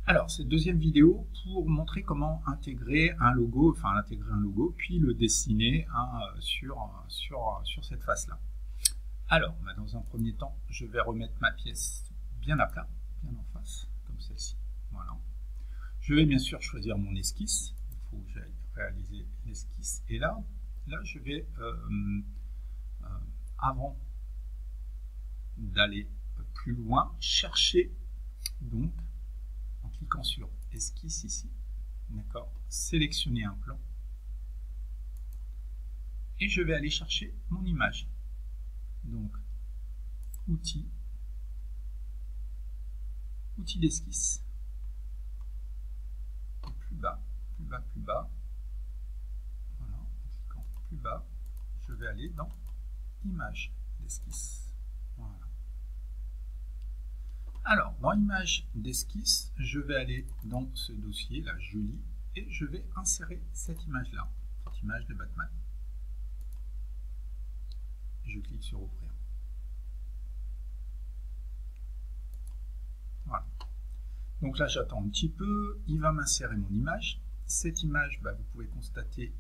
Alors, cette deuxième vidéo pour montrer comment intégrer un logo, puis le dessiner sur cette face-là. Alors, dans un premier temps, je vais remettre ma pièce bien à plat, bien en face, comme celle-ci. Voilà. Je vais bien sûr choisir mon esquisse. Il faut que j'aille réaliser l'esquisse. Et là, je vais, avant d'aller plus loin, chercher donc en cliquant sur esquisse ici, d'accord, sélectionner un plan et je vais aller chercher mon image. Donc outils d'esquisse, plus bas, voilà, en cliquant plus bas, je vais aller dans image d'esquisse. Voilà. Alors, dans image d'esquisse, je vais aller dans ce dossier, là, joli, et je vais insérer cette image-là, cette image de Batman. Je clique sur ouvrir. Voilà. Donc là, j'attends un petit peu, il va m'insérer mon image. Cette image, vous pouvez constater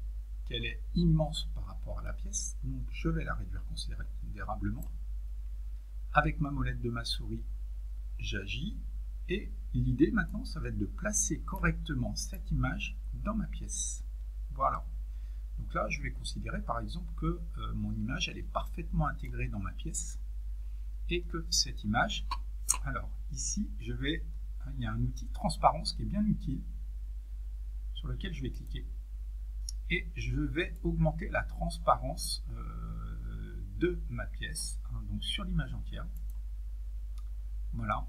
qu'elle est immense par rapport à la pièce, donc je vais la réduire considérablement. Avec ma molette de ma souris, j'agis et l'idée maintenant ça va être de placer correctement cette image dans ma pièce. Voilà. Donc là je vais considérer par exemple que mon image elle est parfaitement intégrée dans ma pièce et que cette image, alors ici il y a un outil transparence qui est bien utile sur lequel je vais cliquer et je vais augmenter la transparence de ma pièce, donc sur l'image entière. Voilà.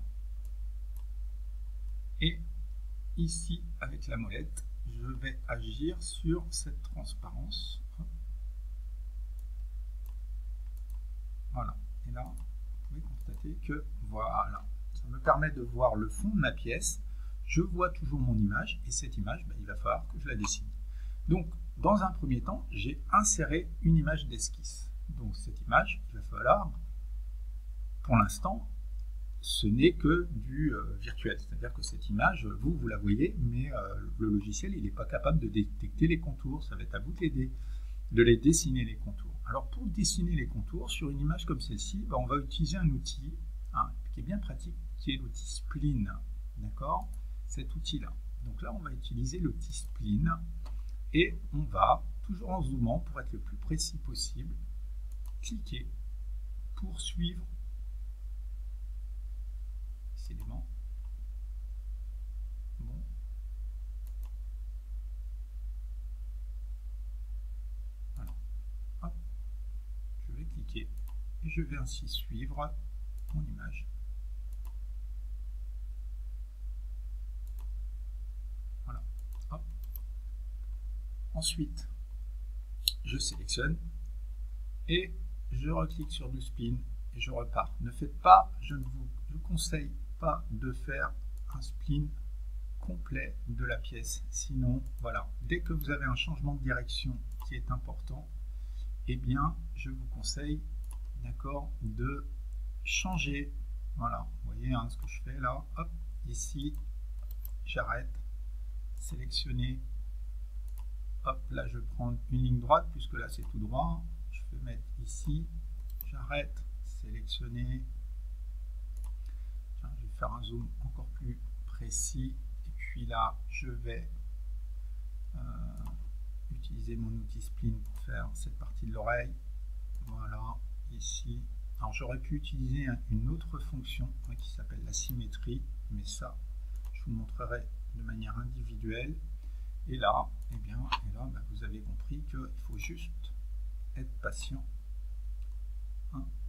Et ici, avec la molette, je vais agir sur cette transparence. Voilà. Et là, vous pouvez constater que voilà, ça me permet de voir le fond de ma pièce. Je vois toujours mon image et cette image, il va falloir que je la dessine. Donc, dans un premier temps, j'ai inséré une image d'esquisse. Donc, cette image, il va falloir, pour l'instant, ce n'est que du virtuel, c'est-à-dire que cette image, vous la voyez, mais le logiciel, il n'est pas capable de détecter les contours. Ça va être à vous de les dessiner les contours. Alors pour dessiner les contours sur une image comme celle-ci, on va utiliser un outil qui est bien pratique, qui est l'outil Spline, d'accord, cet outil-là. Donc là, on va utiliser l'outil Spline et on va, toujours en zoomant pour être le plus précis possible, cliquer pour suivre éléments. Bon. Voilà. Hop. Je vais cliquer et je vais ainsi suivre mon image. Voilà. Hop. Ensuite, je sélectionne et je reclique sur du spin et je repars. Ne faites pas, je vous conseille pas de faire un spline complet de la pièce, sinon voilà, dès que vous avez un changement de direction qui est important, eh bien je vous conseille, d'accord, de changer. Voilà, vous voyez ce que je fais là, hop, ici j'arrête, sélectionner, hop, là je prends une ligne droite puisque là c'est tout droit, je vais mettre ici, j'arrête, sélectionner. Je vais faire un zoom encore plus précis et puis là je vais utiliser mon outil Spline pour faire cette partie de l'oreille. Voilà, ici. Alors j'aurais pu utiliser une autre fonction qui s'appelle la symétrie, mais ça je vous le montrerai de manière individuelle. Et là, vous avez compris qu'il faut juste être patient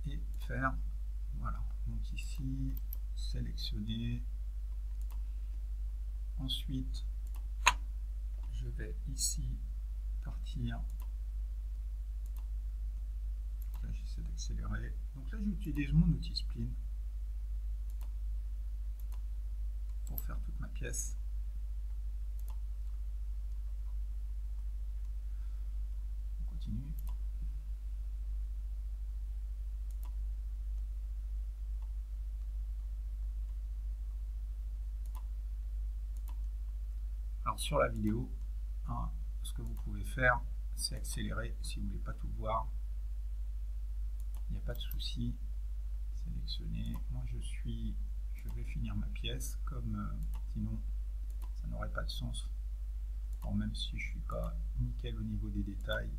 et faire, voilà, donc ici sélectionner, ensuite je vais ici partir, là j'essaie d'accélérer, donc là j'utilise mon outil Spline pour faire toute ma pièce. On continue. Alors sur la vidéo, hein, ce que vous pouvez faire, c'est accélérer si vous ne voulez pas tout voir. Il n'y a pas de souci. Sélectionner. Moi je vais finir ma pièce, comme sinon ça n'aurait pas de sens. Bon, même si je suis pas nickel au niveau des détails.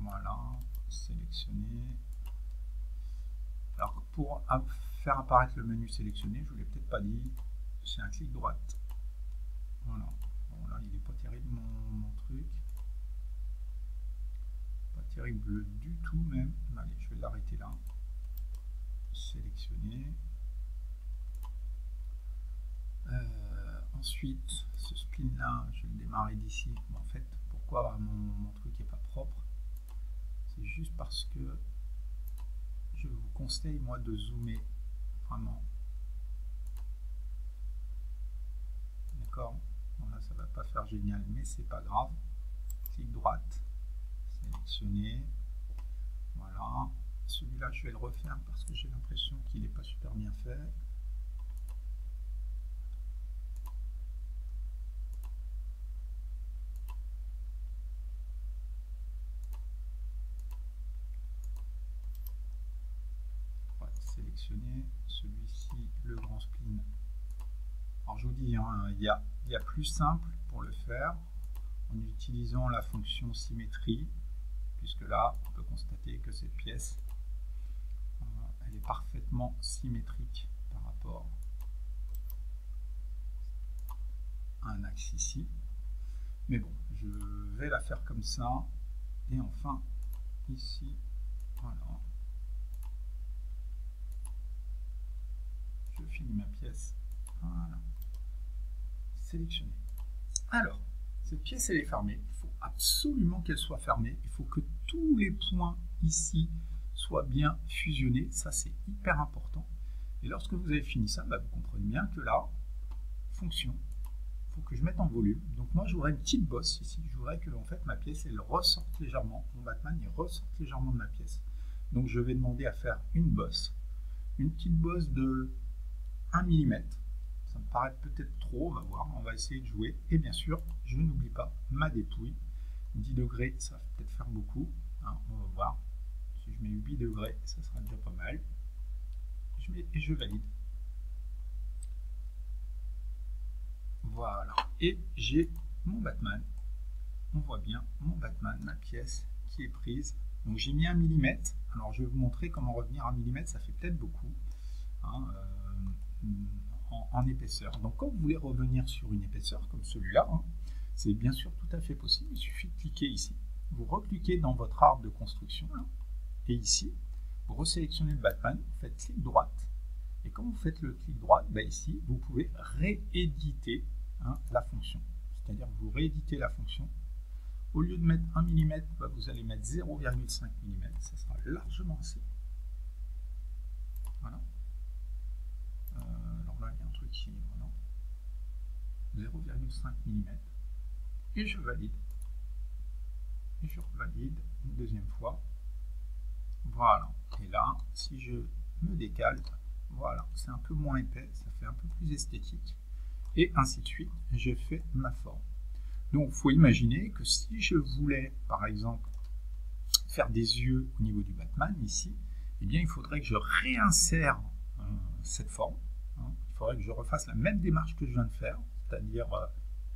Voilà, sélectionner. Alors pour faire apparaître le menu sélectionné, je vous l'ai peut-être pas dit, c'est un clic droite. Voilà. Bon là il n'est pas terrible mon truc. Pas terrible du tout même. Allez, je vais l'arrêter là. Sélectionner. Ensuite, ce spline là, je vais le démarrer d'ici. En fait, pourquoi mon truc n'est pas propre? C'est juste parce que je vous conseille moi de zoomer vraiment. D'accord? Bon, là ça va pas faire génial, mais c'est pas grave. Clic droite, sélectionner. Voilà. Celui-là je vais le refaire parce que j'ai l'impression qu'il n'est pas super bien fait. Sélectionner celui-ci, le grand spline. Alors je vous dis, hein, il y a plus simple pour le faire en utilisant la fonction symétrie, puisque là on peut constater que cette pièce elle est parfaitement symétrique par rapport à un axe ici. Mais bon, je vais la faire comme ça. Et enfin ici, voilà. Je finis ma pièce. Voilà. Sélectionner. Alors, cette pièce elle est fermée. Il faut absolument qu'elle soit fermée. Il faut que tous les points ici soient bien fusionnés. Ça c'est hyper important. Et lorsque vous avez fini ça, vous comprenez bien que là, fonction, il faut que je mette en volume. Donc moi j'aurai une petite bosse ici. Je voudrais que en fait ma pièce elle ressorte légèrement. Mon Batman il ressorte légèrement de ma pièce. Donc je vais demander à faire une bosse. Une petite bosse de 1 mm. Ça me paraît peut-être trop, on va voir, on va essayer de jouer. Et bien sûr, je n'oublie pas ma dépouille. 10 degrés, ça va peut-être faire beaucoup. Hein, on va voir. Si je mets 8 degrés, ça sera déjà pas mal. Et je valide. Voilà. Et j'ai mon Batman. On voit bien mon Batman, ma pièce qui est prise. Donc j'ai mis 1 mm. Alors je vais vous montrer comment revenir à 1 mm, ça fait peut-être beaucoup. Hein, en épaisseur. Donc quand vous voulez revenir sur une épaisseur comme celui-là, hein, c'est bien sûr tout à fait possible. Il suffit de cliquer ici. Vous recliquez dans votre arbre de construction là, et ici, vous resélectionnez le Batman, vous faites clic droite. Et quand vous faites le clic droit, ici, vous pouvez rééditer la fonction. C'est-à-dire que vous rééditez la fonction. Au lieu de mettre 1 mm, vous allez mettre 0,5 mm. Ça sera largement assez. Voilà. Alors là, il y a un truc qui... Voilà. 0,5 mm. Et je valide. Et je revalide une deuxième fois. Voilà. Et là, si je me décale, voilà, c'est un peu moins épais, ça fait un peu plus esthétique. Et ainsi de suite, je fais ma forme. Donc, il faut imaginer que si je voulais, par exemple, faire des yeux au niveau du Batman, ici, eh bien, il faudrait que je réinsère cette forme. Hein. Il faudrait que je refasse la même démarche que je viens de faire, c'est-à-dire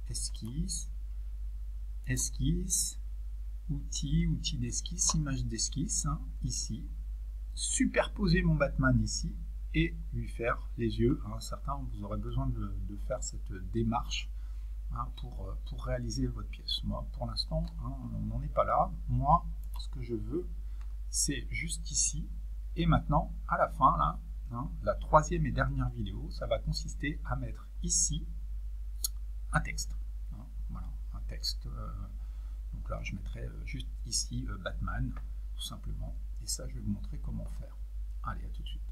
esquisse, esquisse, outil, outil d'esquisse, image d'esquisse, hein, ici, superposer mon Batman ici, et lui faire les yeux. Hein. Certains, vous aurez besoin de faire cette démarche pour réaliser votre pièce. Moi, pour l'instant, on n'en est pas là. Moi, ce que je veux, c'est juste ici. Et maintenant, à la fin, là, la troisième et dernière vidéo, ça va consister à mettre ici un texte. Voilà, un texte. Donc là, je mettrai juste ici Batman, tout simplement. Et ça, je vais vous montrer comment faire. Allez, à tout de suite.